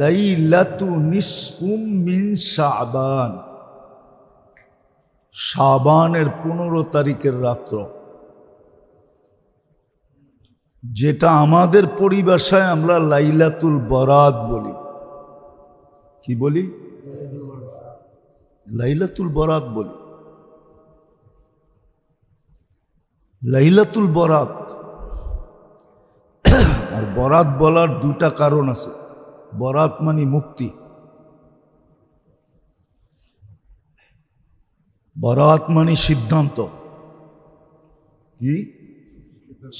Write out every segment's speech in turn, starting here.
লাইলাতু নিসফুম মিন শাবান, শাবানের 15 তারিখের রাত্র, যেটা আমাদের পরিভাষায় আমরা লাইলাতুল বরাত বলি। কি বলি? লাইলাতুল বরাত বলি। লাইলাতুল বরাত আর বরাত বলার দুটা কারণ আছে। বরাত মানে মুক্তি, বরাত মানে সিদ্ধান্ত। কি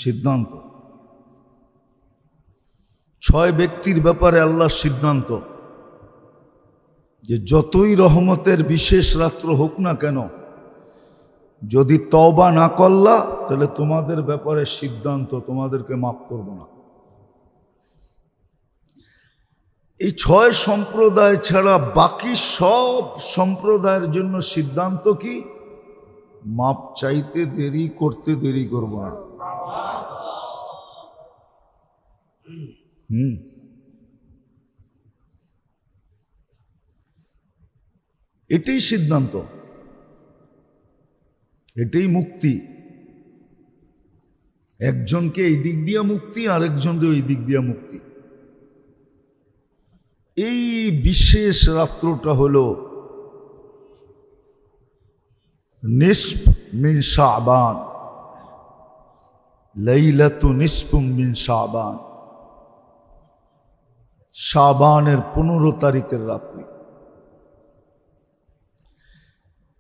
সিদ্ধান্ত? 6 ব্যক্তির ব্যাপারে আল্লাহর সিদ্ধান্ত যে যতই রহমতের বিশেষ রাত্র হোক না কেন, যদি তওবা না করলা তাহলে তোমাদের ব্যাপারে সিদ্ধান্ত, তোমাদেরকে মাফ করব না। এই 6 সম্প্রদায় ছাড়া বাকি সব সম্প্রদায়ের জন্য সিদ্ধান্ত কি? মাপ চাইতে দেরি করতে দেরি করব না। এটাই সিদ্ধান্ত, এটাই মুক্তি। একজনকে এই দিক দিয়া মুক্তি, আরেকজনকে ওই দিক দিয়া মুক্তি। এই বিশেষ রাত্রটা হলো নিসফ মিন শাবান, লাইলাতু নিসফুম মিন শাবান, শাবানের 15 তারিখের রাত্রি।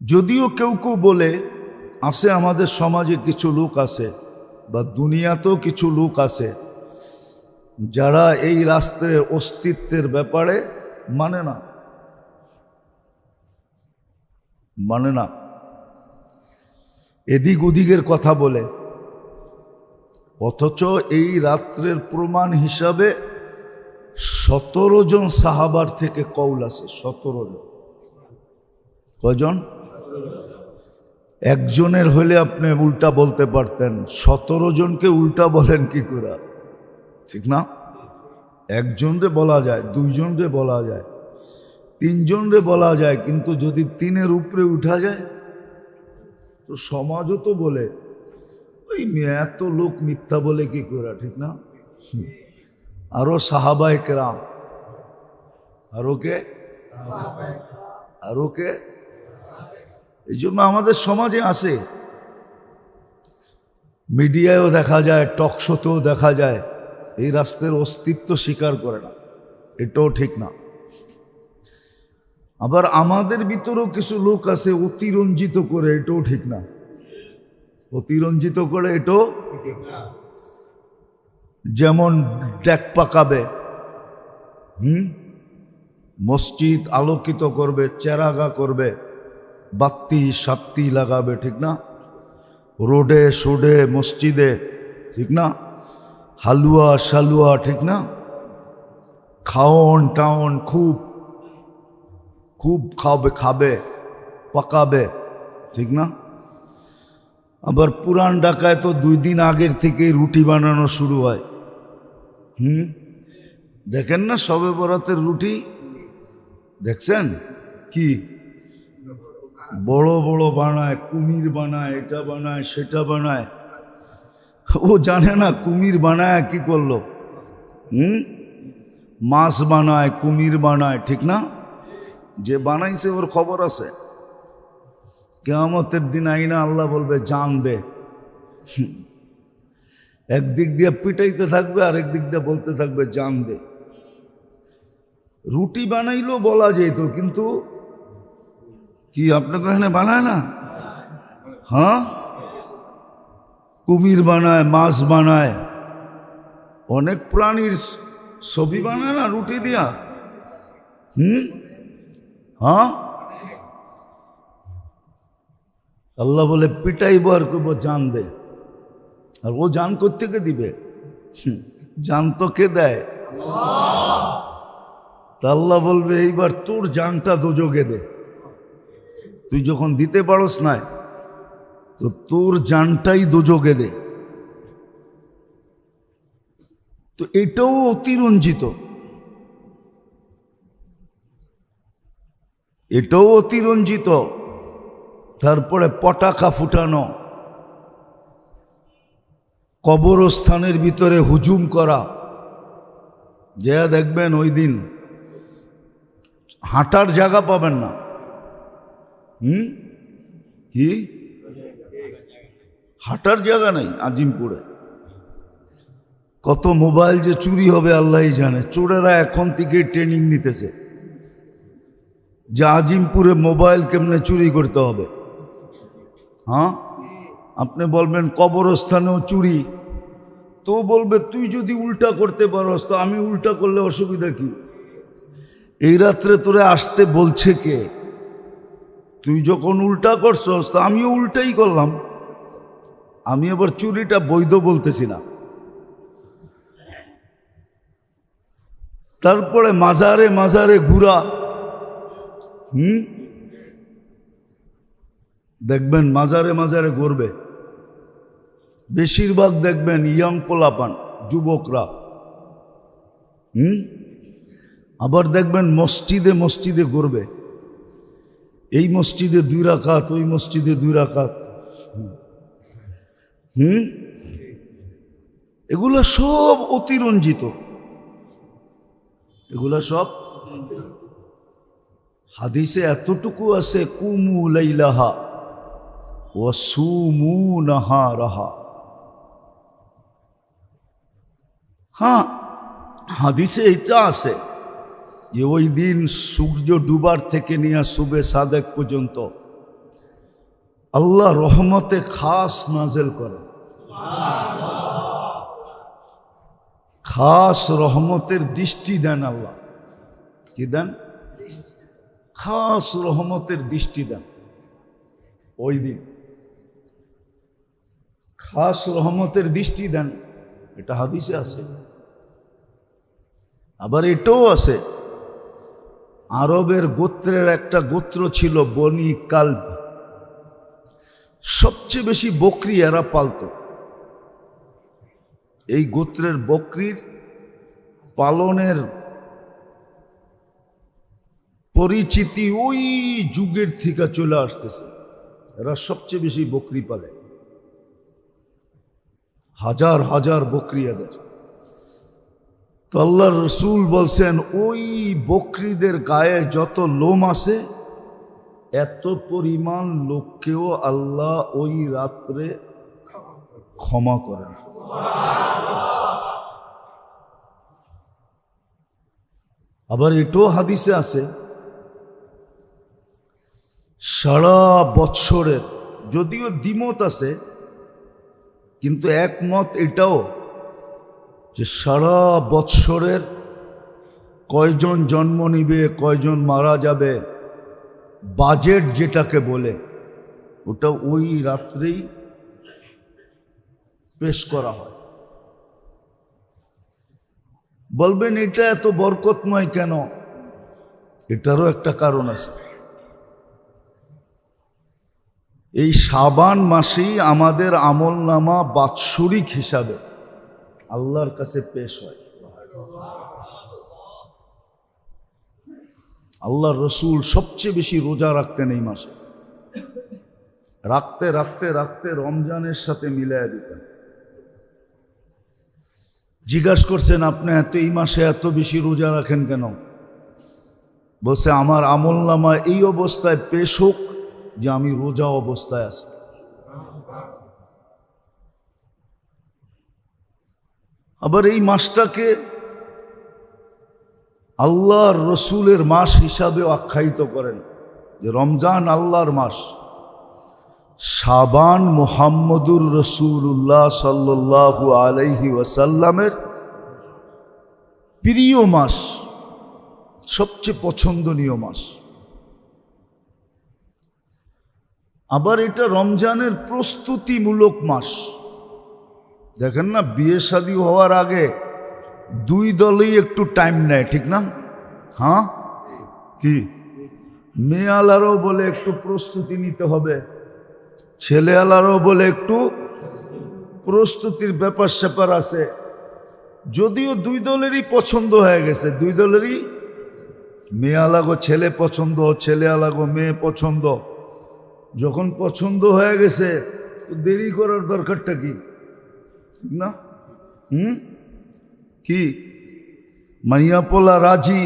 যদিও কেউ কেউ বলে, আছে আমাদের সমাজে কিছু লোক আছে বা দুনিয়াতেও কিছু লোক আছে যারা এই রাষ্ট্রের অস্তিত্বের ব্যাপারে মানে না, এদিক ওদিকের কথা বলে। অথচ এই রাত্রের প্রমাণ হিসাবে 17 জন সাহাবার থেকে কওল আছে। 17 জন। কয়জন? একজনের হলে আপনি উল্টা বলতে পারতেন, 17 জনকে উল্টা বলেন কি করে? ঠিক না? একজনরে বলা যায়, 2 জনরে বলা যায়, 3 জনরে বলা যায়, কিন্তু যদি 3-এর উপরে উঠা যায় তো সমাজও তো বলে ওই এত লোক মিথ্যা বলে কি করে, ঠিক না? আরো সাহাবায়ে কেরাম, আরো কে? এই জন্য আমাদের সমাজে আছে, মিডিয়ায়ও দেখা যায়, টক শোতেও দেখা যায়, এই রাষ্ট্রের অস্তিত্ব স্বীকার করে না। এটাও ঠিক না। আবার আমাদের ভিতরেও কিছু লোক আছে অতিরঞ্জিত করে, এটাও ঠিক না। অতিরঞ্জিত করে, এটাও ঠিক না। যেমন ডেক পাকাবে, মসজিদ আলোকিত করবে, চেরাগা করবে, বাত্তি সাত্তি লাগাবে, ঠিক না? রোডে সোডে মসজিদে, ঠিক না? হালুয়া শালুয়া, ঠিক না? খাওন টাউন খুব খাবে পাকাবে, ঠিক না? আবার পুরান ঢাকায় তো 2 দিন আগের থেকেই রুটি বানানো শুরু হয়। দেখেন না শবে বরাতের রুটি? দেখছেন কি বড় বড় বানায়, কুমির বানায়, এটা বানায় সেটা বানায়। ও জানে না কুমির বানায় কি করলো। মাছ বানায়, কুমির বানায়, ঠিক না? যে বানাইছে ওর খবর আছে। কিয়ামতের দিন আইনা আল্লাহ বলবে জান দে। একদিক দিয়ে পিটাইতে থাকবে, আরেক দিক দিয়ে বলতে থাকবে জান দে। রুটি বানাইলো বলা যেত, কিন্তু কি আপনাকে এখানে বানায় না? হ্যাঁ, কুমির বানায়, মাছ বানায়, অনেক প্রাণীর ছবি বানায় না রুটি দিয়া। হ্যাঁ, আল্লাহ বলে পিটাইব আর করবো জান দে। আর ও জান কোত্থেকে দিবে? জান তো কে দেয়? তা আল্লাহ বলবে এইবার তোর জানটা দোজগে দে। তুই যখন দিতে পারস না তো তোর জানটাই দোজগে দে। তো এটাও অতিরঞ্জিত। এটাও অতিরঞ্জিত। তারপরে পটাকা ফুটানো, কবরস্থানের ভিতরে হুজুম করা, যা দেখবেন ওই দিন হাঁটার জায়গা পাবেন না। কি হাঁটার জায়গা নেই আজিমপুরে। কত মোবাইল যে চুরি হবে আল্লাহই জানে। চোরেরা এখন থেকে ট্রেনিং নিতেছে যে আজিমপুরে মোবাইল কেমনে চুরি করতে হবে। হ্যাঁ, আপনি বলবেন কবরস্থানেও চুরি, তো বলবে তুই যদি উল্টা করতে পারস তো আমি উল্টা করলে অসুবিধা কি? এই রাত্রে তোরে আসতে বলছে কে? তুই যখন উল্টা করছস তো আমিও উল্টাই করলাম। আমি আবার চুরিটা বৈধ বলতেছি না। তারপরে মাজারে মাজারে ঘুরা, দেখবেন মাজারে মাজারে ঘুরবে। বেশিরভাগ দেখবেন ইয়াং পোলাপান, যুবকরা। আবার দেখবেন মসজিদে মসজিদে ঘুরবে। এই মসজিদে 2 রাকাত, ওই মসজিদে 2 রাকাত। এগুলা সব অতিরঞ্জিত। এগুলা সব হাদিসে এতটুকু আছে, কুমু লাইলাহা ওয়া সুমু নাহারাহা। হ্যাঁ, হাদিসে এটা আছে যে ওই দিন সূর্য ডুবার থেকে নিয়ে সুবে সাদেক পর্যন্ত আল্লাহ রহমতে খাস নাজেল করে। খাস রহমতের দৃষ্টি দেন আল্লাহ। কি দেন? খাস রহমতের দৃষ্টি দেন ওই দিন। খাস রহমতের দৃষ্টি দেন, এটা হাদিসে আছে। আবার এটাও আছে, আরবের গোত্রের একটা গোত্র ছিল বনি কালব। সবচেয়ে বেশি বকরি এরা পালত। এই গোত্রের বকরির পালনের পরিচিতি ওই যুগের থেকে চলে আসতেছে। এরা সবচেয়ে বেশি বকরি পালে, হাজার হাজার বকরি এদের। তো আল্লাহর রসুল বলছেন ওই বকরিদের গায়ে যত লোম আছে এত পরিমাণ লোককেও আল্লাহ ওই রাত্রে ক্ষমা করেন। আবার এটাও হাদিসে আছে, সারা বৎসরের, যদিও দ্বিমত আছে কিন্তু একমত এটাও যে সারা বৎসরের কয়জন জন্ম নিবে, কয়জন মারা যাবে, বাজেট যেটাকে বলে ওটা ওই রাত্রেই পেশ করা হয়। বলবেন এটা এত বরকতময় কেন? এটারও একটা কারণ আছে। এই শাবান মাসেই আমাদের আমলনামা বাৎসরিক হিসাবে আল্লাহর কাছে পেশ হয়। আল্লাহর রসুল সবচেয়ে বেশি রোজা রাখতেন এই মাসে। রাখতে রাখতে রাখতে রমজানের সাথে মিলাইয়া দিতেন। জিজ্ঞাসা করছেন আপনি এই মাসে এত বেশি রোজা রাখেন কেন? বলছে আমার আমলনামা এই অবস্থায় পেশ হোক যে আমি রোজা অবস্থায় আছি। আবার এই মাসটাকে আল্লাহর রসুলের মাস হিসাবে আখ্যায়িত করেন যে রমজান আল্লাহর মাস, শাবান মুহাম্মদুর রসুল্লাহ সাল্লাল্লাহু আলাইহি ওয়াসাল্লামের প্রিয় মাস, সবচেয়ে পছন্দনীয় মাস। আবার এটা রমজানের প্রস্তুতিমূলক মাস। দেখেন না, বিয়ে শাদী হওয়ার আগে 2 দলই একটু টাইম নেয়, ঠিক না? হ্যাঁ, কি মেয়ে আলারও বলে একটু প্রস্তুতি নিতে হবে, ছেলে আলারও বলে একটু প্রস্তুতির ব্যাপার স্যাপার আছে। যদিও 2 দলেরই পছন্দ হয়ে গেছে, 2 দলেরই মেয়ে আলাগো ছেলে পছন্দ, ছেলে আলাগো মেয়ে পছন্দ। যখন পছন্দ হয়ে গেছে তো দেরি করার দরকারটা কি, ঠিক না? কি মাইয়া পোলা রাজি,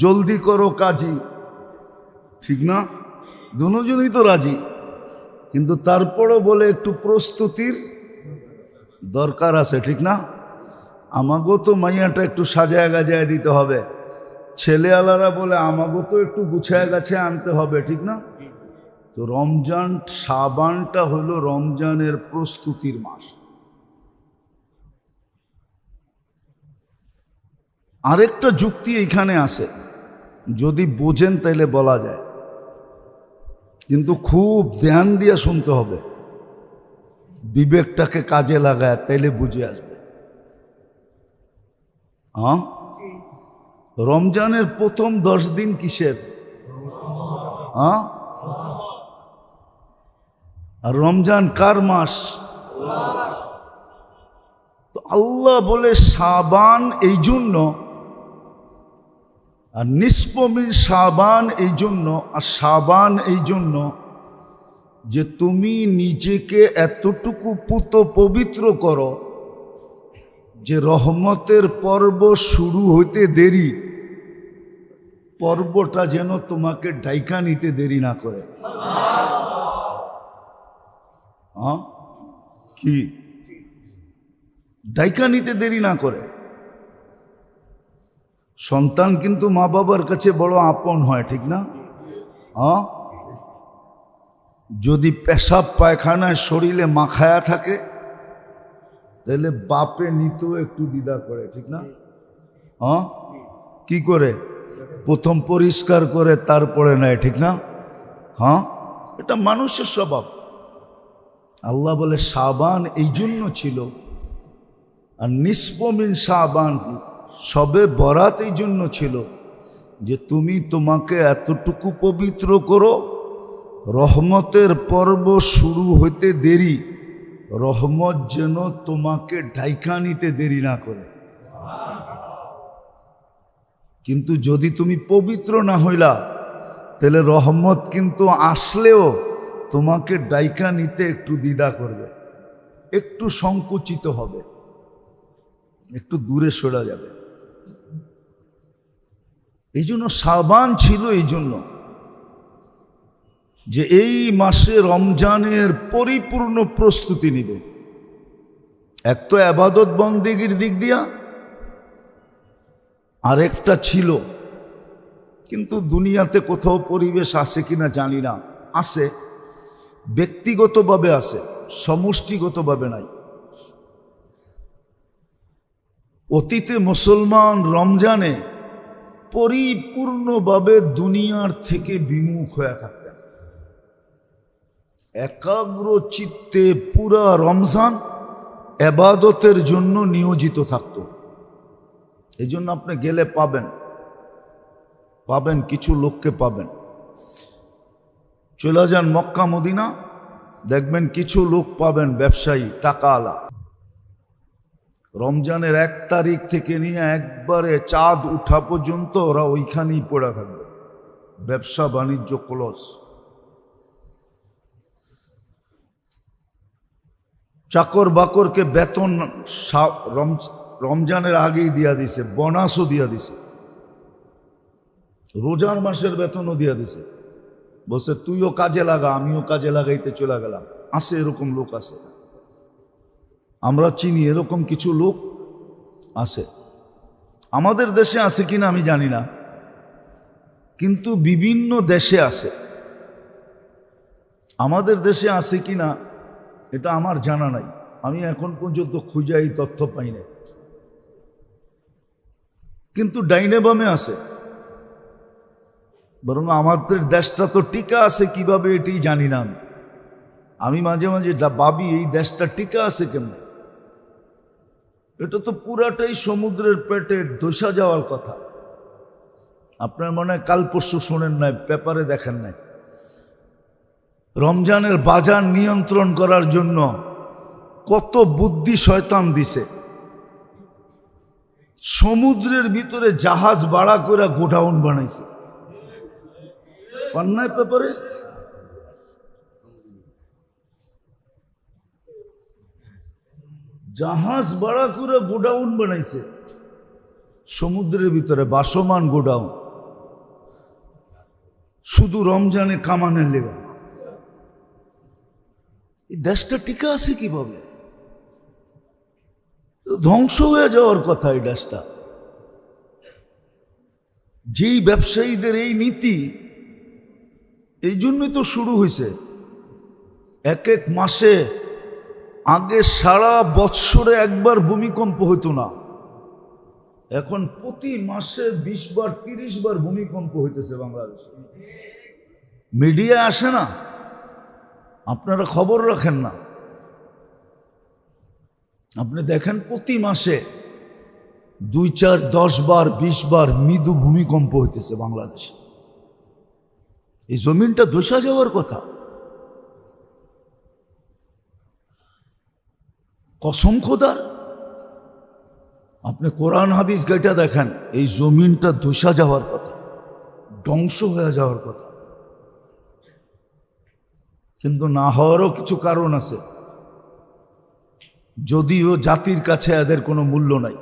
জলদি করো কাজী, ঠিক না? দুজনই তো রাজি, কিন্তু তারপরও বলে একটু প্রস্তুতির দরকার আছে, ঠিক না? আমাকেও তো মাইয়াটা একটু সাজায় গাজায় দিতে হবে, ছেলে আলারা বলে আমাকেও তো একটু গুছায় গাছে আনতে হবে, ঠিক না? তো রমজান শাবানটা হলো রমজানের প্রস্তুতির মাস। আরেকটা যুক্তি এখানে আছে, যদি বোঝেন তাইলে বলা যায়, কিন্তু খুব ধ্যান দিয়ে শুনতে হবে, বিবেকটাকে কাজে লাগায়, তাইলে বুঝে আসবে। হ্যাঁ, রমজানের প্রথম 10 দিন কিসের? হ্যাঁ, আর রমজান কার মাস? তো আল্লাহ বলে শাবান এই জন্য, আর নিসফ মিন শাবান এই জন্য, আর শাবান এই জন্য যে তুমি নিজেকে এতটুকু পুত পবিত্র করো যে রহমতের পর্ব শুরু হইতে দেরি, পর্বটা যেন তোমাকে ডাইকা নিতে দেরি না করে। কি ডাইকা নিতে দেরি না করে। সন্তান কিন্তু মা বাবার কাছে বড় আপন হয়, ঠিক না? যদি পেশাব পায়খানায় শরীরে মাখায়া থাকে তাহলে বাপে নিতেও একটু দ্বিধা করে, ঠিক না? কি করে? প্রথম পরিষ্কার করে তারপরে নেয়, ঠিক না? এটা মানুষের স্বভাব। আল্লাহ বলে শাবান এই জন্য ছিল, আর নিসফ মিন শাবান সবে বরাত এই জন্য ছিল যে তুমি তোমাকে এতটুকু পবিত্র করো, রহমতের পর্ব শুরু হইতে দেরি, রহমত যেন তোমাকে ঢাইকা নিতে দেরি না করে। কিন্তু যদি তুমি পবিত্র না হইলা তাহলে রহমত কিন্তু আসলেও তোমাকে ডাইকা নিতে একটু দ্বিধা করবে, একটু সংকুচিত হবে, একটু দূরে সরে যাবে। এই জন্য শাবান ছিল, এই জন্য যে এই মাসে রমজানের পরিপূর্ণ প্রস্তুতি নিবে। এক তো ইবাদত বন্দেগীর দিক দিয়া, আরেকটা ছিল, কিন্তু দুনিয়াতে কোথাও পরিবেশ আছে কিনা জানি না, আছে ব্যক্তিগতভাবে আছে, সমষ্টিগতভাবে নাই। অতীতে মুসলমান রমজানে পরিপূর্ণভাবে দুনিয়ার থেকে বিমুখ হয়ে থাকতেন, একাগ্র চিত্তে পুরা রমজান ইবাদতের জন্য নিয়োজিত থাকত। এই জন্য আপনি গেলে পাবেন কিছু লোককে পাবেন, চলে যান মক্কা মদিনা, দেখবেন কিছু লোক পাবেন ব্যবসায়ী টাকাওয়ালা, রমজানের 1 তারিখ থেকে নিয়ে একবারে চাঁদ উঠা পর্যন্ত ওরা ওইখানেই পড়ে থাকবে, ব্যবসা বাণিজ্য ক্লোজ। চাকর বাকরকে বেতন রমজানের আগেই দিয়া দিছে, বোনাসও দিয়া দিছে, রোজার মাসের বেতনও দিয়া দিছে, বলছে তুইও কাজে লাগা, আমিও কাজে লাগাইতে চলে গেলাম। আছে এরকম লোক, আছে, আমরা চিনি এরকম কিছু লোক আছে। আমাদের দেশে আছে কিনা আমি জানি না, কিন্তু বিভিন্ন দেশে আছে। আমাদের দেশে আছে কিনা এটা আমার জানা নাই, আমি এখন পর্যন্ত খুঁজে এই তথ্য পাই না, কিন্তু ডাইনে বামে আছে। বরং আমাদের দেশটা তো টিকা আছে কিভাবে এটি জানি না আমি মাঝে মাঝে ভাবি এই দেশটা টিকা আছে কেমন। এটা তো পুরাটাই সমুদ্রের পেটে ধসা যাওয়ার কথা। আপনার মনে হয় কাল পরশু শোনেন নাই, পেপারে দেখেন নাই, রমজানের বাজার নিয়ন্ত্রণ করার জন্য কত বুদ্ধি শয়তান দিছে। সমুদ্রের ভিতরে জাহাজ ভাড়া করে গোডাউন বানাইছে, পান্নায় পেপারে। জাহাজ ভাড়া করে গোডাউন বানাইছে সমুদ্রের ভিতরে, বাসমান গোডাউন, শুধু রমজানে কামানের লেগা। এই দেশটা টিকে আছে কিভাবে? ধ্বংস হয়ে যাওয়ার কথা এই দেশটা। যেই ব্যবসায়ীদের এই নীতি, এই জন্যই তো শুরু হয়েছে। এক এক মাসে, আগে সারা বৎসরে একবার ভূমিকম্প হতো না, এখন প্রতি মাসে 20 বার 30 বার ভূমিকম্প হইতেছে বাংলাদেশে। মিডিয়া আসে না, আপনারা খবর রাখেন না। আপনি দেখেন প্রতি মাসে 2, 4, 10 বার 20 বার মৃদু ভূমিকম্প হইতেছে বাংলাদেশে। এই জমিনটা ধসা যাওয়ার কথা। কসম খোদার, আপনি কোরআন হাদিস গাইটা দেখেন, এই জমিনটা ধসা যাওয়ার কথা, ধ্বংস হয়ে যাওয়ার কথা। কিন্তু না হওয়ারও কিছু কারণ আছে। যদিও জাতির কাছে এদের কোনো মূল্য নাই,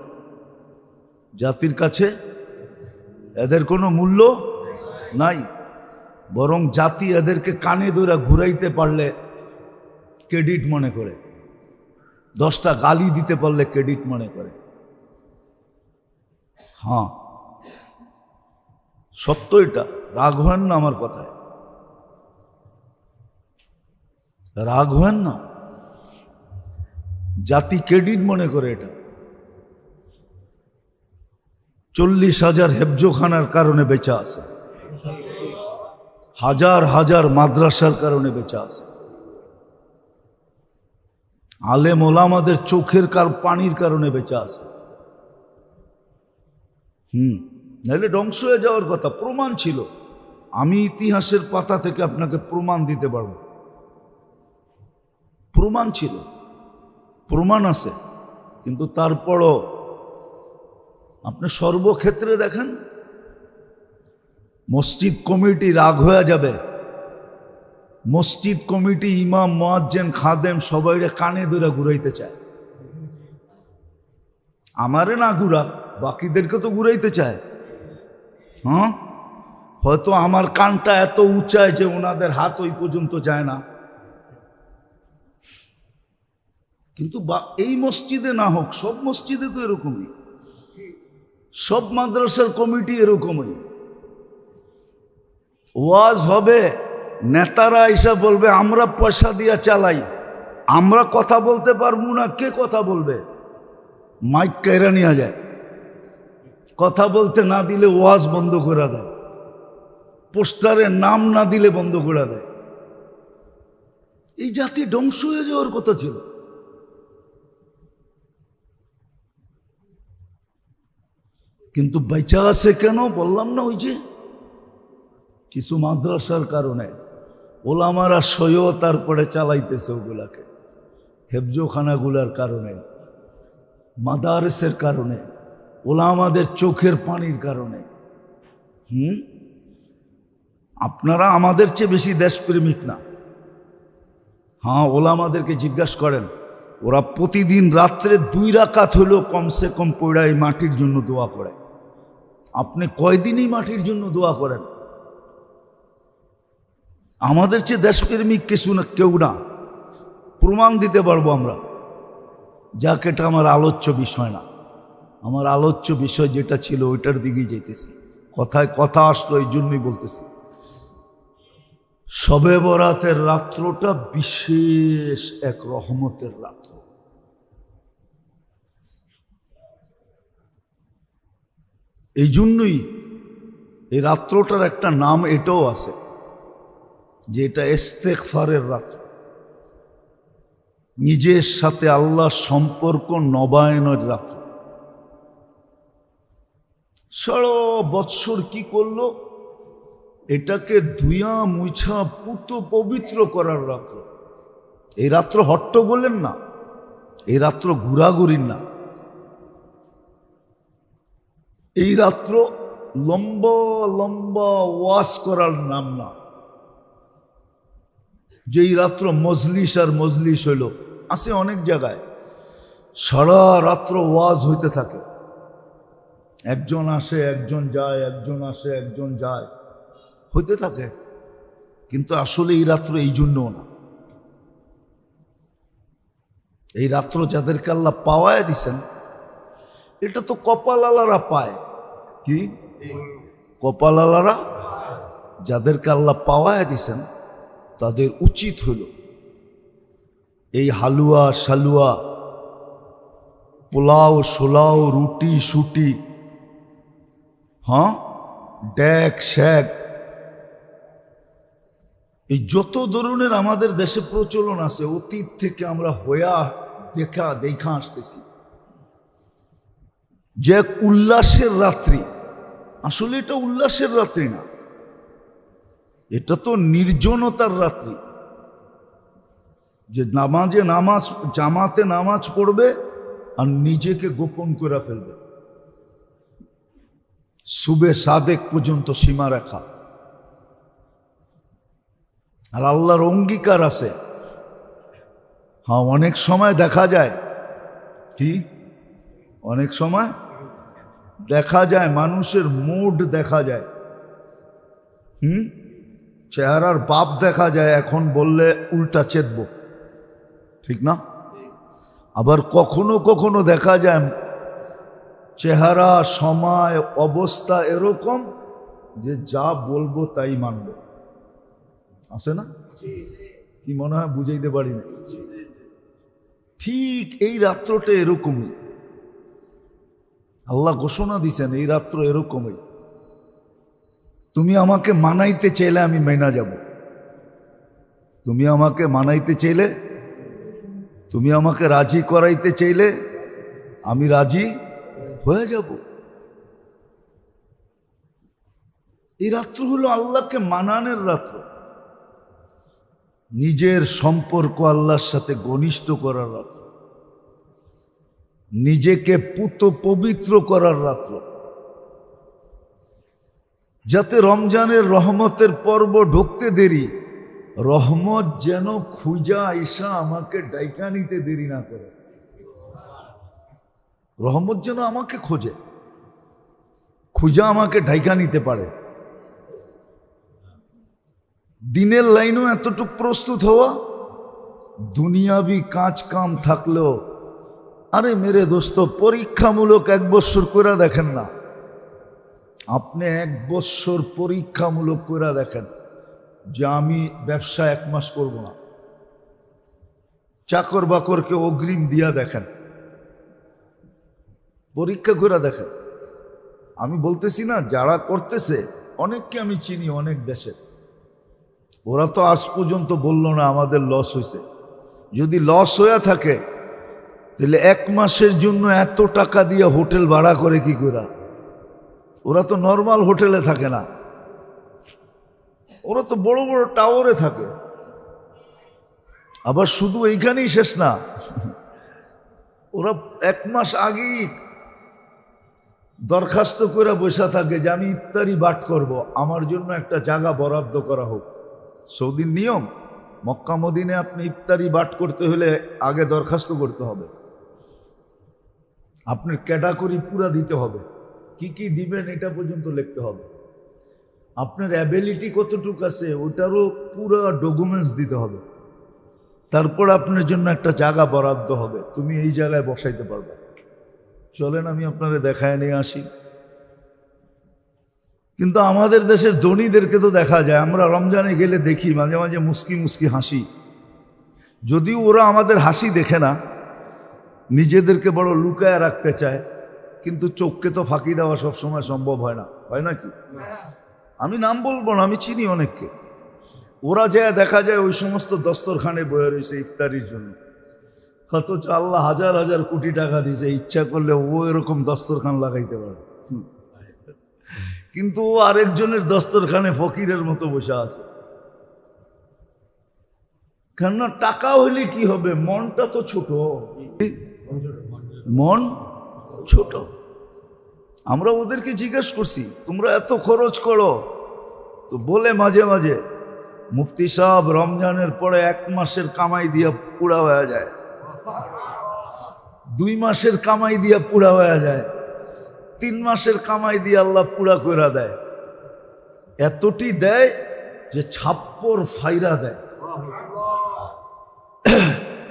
জাতির কাছে এদের কোনো মূল্য নাই, বরং জাতি এদেরকে কানে ধরে ঘুরাইতে পারলে ক্রেডিট মনে করে, 10টা গালি দিতে পারলে ক্রেডিট মনে করে। হ্যাঁ, সত্য এটা, রাগ হন না আমার কথায়, রাগ হন না। জাতি ক্রেডিট মনে করে এটা। 40,000 হেফজোখানার কারণে বেঁচে আছে, হাজার হাজার মাদ্রাসার কারণে বেঁচে আছে, আলেম ওলামাদের চোখের পানির কারণে বেঁচে আছে। নাহলে ধ্বংস হয়ে যাওয়ার কথা। প্রমাণ ছিল, আমি ইতিহাসের পাতা থেকে আপনাকে প্রমাণ দিতে পারব, প্রমাণ ছিল, প্রমাণ আছে। কিন্তু তারপরও আপনি সর্বক্ষেত্রে দেখেন, মসজিদ কমিটি রাগ হয়ে যাবে, মসজিদ কমিটি, ইমাম, মুয়াজ্জিন, খাদেম সবাইরে কানে ধরে ঘুরাইতে চায়। আমারে না ঘুরা, বাকিদেরকে তো ঘুরাইতে চায়। হ্যাঁ, হয়তো আমার কানটা এত উঁচায় যে ওনাদের হাত ওই পর্যন্ত যায় না। কিন্তু এই মসজিদে না হোক, সব মসজিদে তো এরকমই, সব মাদ্রাসার কমিটি এরকমই। ওয়াজ হবে, নেতারা এসে বলবে আমরা পয়সা দিয়া চালাই, আমরা কথা বলতে পারবো না, কে কথা বলবে? মাইক কেড়ে নিয়ে যায়, কথা বলতে না দিলে ওয়াজ বন্ধ করে দেয়, পোস্টারে নাম না দিলে বন্ধ করে দেয়। এই জাতি ধ্বংস হয়ে যাওয়ার কথা ছিল। কিন্তু বেঁচে আছে কেন? বললাম না, ওই যে কিছু মাদ্রাসার কারণে, ওলামারা সইও তারপরে চালাইতেছে ওগুলাকে, হেফজোখানাগুলার কারণে, মাদারেসের কারণে, ওলামাদের চোখের পানির কারণে। আপনারা আমাদের চেয়ে বেশি দেশপ্রেমিক না। হ্যাঁ, ওলামাদেরকে জিজ্ঞাসা করেন, ওরা প্রতিদিন রাত্রে 2 রাকাত হলেও কমসে কম পড়া এই মাটির জন্য দোয়া করে। আপনি কয়দিনই মাটির জন্য দোয়া করেন? আমাদের চেয়ে দেশপ্রেমিক কিছু না, কেউ না। প্রমাণ দিতে পারবো আমরা। যাক, এটা আমার আলোচ্য বিষয় না। আমার আলোচ্য বিষয় যেটা ছিল ওইটার দিকেই যেতেছি। কথায় কথা আসলো, এই জন্যই বলতেছি। শবে বরাতের রাত্রটা বিশেষ এক রহমতের রাত্র। এই জন্যই এই রাত্রটার একটা নাম এটাও আছে যে এটা ইস্তেগফারের রাত্র, নিজের সাথে আল্লাহ সম্পর্ক নবায়নের রাত্র। সারা বৎসর কি করলো? এটাকে ধুইয়া মুছা পুত পবিত্র করার রাত্র। এই রাত্র হট্টগোলের না, এই রাত্র ঘুরাঘুরির না, এই রাত্র লম্বা লম্বা ওয়াজ করার নাম না। যেই রাত্র মজলিস আর মজলিস হইল, আছে অনেক জায়গায় সারা রাত্র ওয়াজ হইতে থাকে, একজন আসে একজন যায়, একজন আসে একজন যায়, হইতে থাকে। কিন্তু আসলে এই রাত্র এই জন্য না। এই রাত্র যাদেরকে আল্লাহ পাওয়ায় দিছেন, এটা তো কপালালারা পায়। কি কপালালারা? যাদেরকে আল্লাহ পাওয়ায় দিছেন তাদের উচিত হইল এই হালুয়া শালুয়া, পোলাও সোলাও, রুটি সুটি, হ্যাঁ, ড্যাক শ্যাক, এই যত ধরনের আমাদের দেশে প্রচলন আছে, অতীত থেকে আমরা হইয়া দেখা আসতেছি, যে এক উল্লাসের রাত্রি। আসলে এটা উল্লাসের রাত্রি না, এটা তো নির্জনতার রাত্রি। যে জামাতে নামাজ পড়বে আর নিজেকে গোপন করে ফেলবে, সুবে সাদেক পর্যন্ত সীমা রেখা। আর আল্লাহর অঙ্গীকার আছে। হ্যাঁ, অনেক সময় দেখা যায়, কি অনেক সময় দেখা যায় মানুষের মুড দেখা যায়, চেহারার বাপ দেখা যায়, এখন বললে উল্টা চেতব, ঠিক না? আবার কখনো কখনো দেখা যায় চেহারা, সময়, অবস্থা এরকম যে যা বলবো তাই মানব, আছে না? কি মনে হয় বুঝাইতে পারি না? ঠিক এই রাত্রটা এরকমই আল্লাহ ঘোষণা দিছেন, এই রাত্র এরকমই। তুমি আমাকে মানাইতে চাইলে আমি মাইনা যাব, তুমি আমাকে মানাইতে চাইলে, তুমি আমাকে রাজি করাইতে চাইলে আমি রাজি হয়ে যাব। এই রাত্র হলো আল্লাহকে মানানোর রাত্র, নিজের সম্পর্ক আল্লাহর সাথে ঘনিষ্ঠ করার রাত্র, নিজেকে পুত পবিত্র করার রাত্র, যাতে রমজানের রহমতের পর্ব ঢুকতে দেরি, রহমত যেন খুঁজা আইসা আমাকে ডাইকা নিতে দেরি না করে। রহমত যেন আমাকে খোঁজে, খুঁজা আমাকে ডাইকা নিতে পারে। দিনের লাইনও এতটুকু প্রস্তুত হওয়া, দুনিয়াবি কাজ কাম থাকলেও, আরে মেরে দোস্ত, পরীক্ষামূলক 1 বছর করে দেখেন না, আপনি 1 বছর পরীক্ষামূলক করে দেখেন যে আমি ব্যবসা 1 মাস করব না, চাকর বাকরকে অগ্রিম দিয়া দেখেন, পরীক্ষা করে দেখেন। আমি বলতেছি না, যারা করতেছে অনেককে আমি চিনি, অনেক দেশে, ওরা তো আজ পর্যন্ত বলল না আমাদের লস হয়েছে। যদি লস হয়ে থাকে তাহলে 1 মাসের জন্য এত টাকা দিয়ে হোটেল ভাড়া করে কি করে? ওরা তো নর্মাল হোটেলে থাকে না, ওরা তো বড় বড় টাওয়ারে থাকে। আবার শুধু এইখানেই শেষ না, ওরা 1 মাস আগেই দরখাস্ত করে বসে থাকে যে আমি ইফতারি বাট করব, আমার জন্য একটা জায়গা বরাদ্দ করা হোক। সৌদির নিয়ম, মক্কা মদিনে আপনি ইফতারি বাট করতে হলে আগে দরখাস্ত করতে হবে, আপনার ক্যাটাগরি পুরা দিতে হবে, কি কি দিবেন এটা পর্যন্ত লিখতে হবে, আপনার অ্যাবিলিটি কতটুকু আছে ওটারও পুরো ডকুমেন্টস দিতে হবে। তারপর আপনার জন্য একটা জায়গা বরাদ্দ হবে, তুমি এই জায়গায় বসাইতে পারবে। চলেন আমি আপনারে দেখায় নিয়ে আসি। কিন্তু আমাদের দেশের ধনীদেরকে তো দেখা যায়, আমরা রমজানে গেলে দেখি মাঝে মাঝে মুস্কি মুস্কি হাসি, যদিও ওরা আমাদের হাসি দেখে না, নিজেদেরকে বড় লুকায় রাখতে চায়, কিন্তু চোখকে তো ফাঁকি দেওয়া সবসময় সম্ভব হয় না, হয় নাকি? আমি নাম বলবো না, আমি চিনি অনেককে। ওরা যায় দেখা যায় ওই সমস্ত দস্তরখানে বয়ে রয়েছে ইফতারির জন্য, অথচ আল্লাহ হাজার হাজার কোটি টাকা দিয়েছে, ইচ্ছা করলে ও এরকম দস্তরখান লাগাইতে পারে, কিন্তু ও আরেকজনের দস্তরখানে ফকিরের মতো বসে আছে। কেননা টাকা হইলে কি হবে, মনটা তো ছোট, মন ছোট। আমরা ওদেরকে জিজ্ঞেস করছি তোমরা এত খরচ করো, তো বলে মাঝে মাঝে মুফতি সাহেব রমজানের পরে 1 মাসের কামাই দিয়া পুরা হয়ে যায়, 2 মাসের কামাই দিয়া পুরা হয়ে যায়, 3 মাসের কামাই দিয়ে আল্লাহ পুরা কইরা দেয়। এতটি দেয় যে ছাপ্পর ফাইরা দেয়,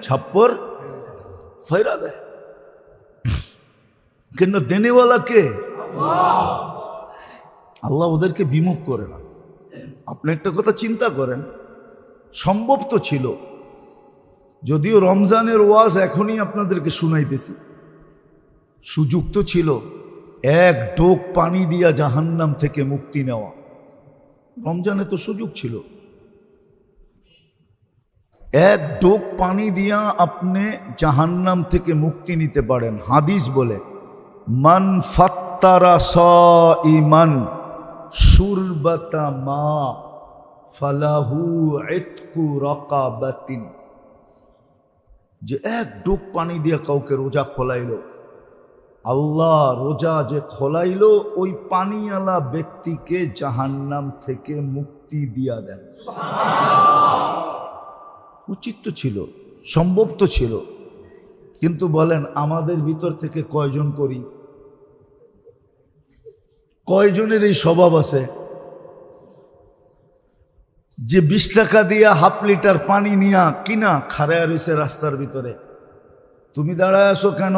ছাপ্পর ফাইরা দেয়। কেন? দেনেওয়ালা কে? আল্লাহ ওদেরকে বিমুখ করে না। আপনি একটা কথা চিন্তা করেন, সম্ভব তো ছিল, যদিও রমজানের ওয়াজ এখনই আপনাদেরকে শুনাইতেছি, সুযোগ তো ছিল 1 ডোক পানি দিয়া জাহান্নাম থেকে মুক্তি নেওয়া। রমজানে তো সুযোগ ছিল, 1 ডোক পানি দিয়া আপনি জাহান্নাম থেকে মুক্তি নিতে পারেন। হাদিস বলে মান ফাত্তারা সাইমান শুরবাতা মা ফালাহু ইতকু রাকাবাতিন, যে 1 ডোক পানি দিয়া কাউকে রোজা খোলাইলো, আল্লাহ রোজা যে খোলাইলো ওই পানিওয়ালা ব্যক্তিকে জাহান্নাম থেকে মুক্তি দিয়া দেন। উচিত তো ছিল, সম্ভব তো ছিল, কিন্তু বলেন আমাদের ভিতর থেকে কয়জন করি? কয়জনের এই স্বভাব আছে যে 20 টাকা দিয়া 1/2 লিটার পানি নিয়া কিনা খাড়ায় রয়েছে রাস্তার ভিতরে? তুমি দাঁড়ায় আসো কেন?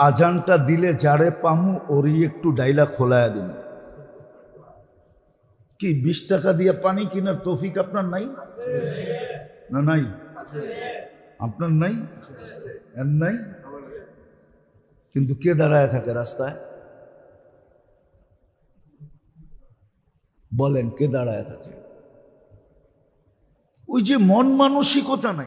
আজানটা দিলে যারে পামু ওরই একটু ডাইলা খোলায়া দিন। কি 20 টাকা দিয়ে পানি কিনার তৌফিক আপনার নাই? না নাই? আপনার নাই? এর নাই? কিন্তু কে দাঁড়ায় থাকে রাস্তায়? বলেন কে দাঁড়ায় থাকে? ওই যে মন মানসিকতা নাই।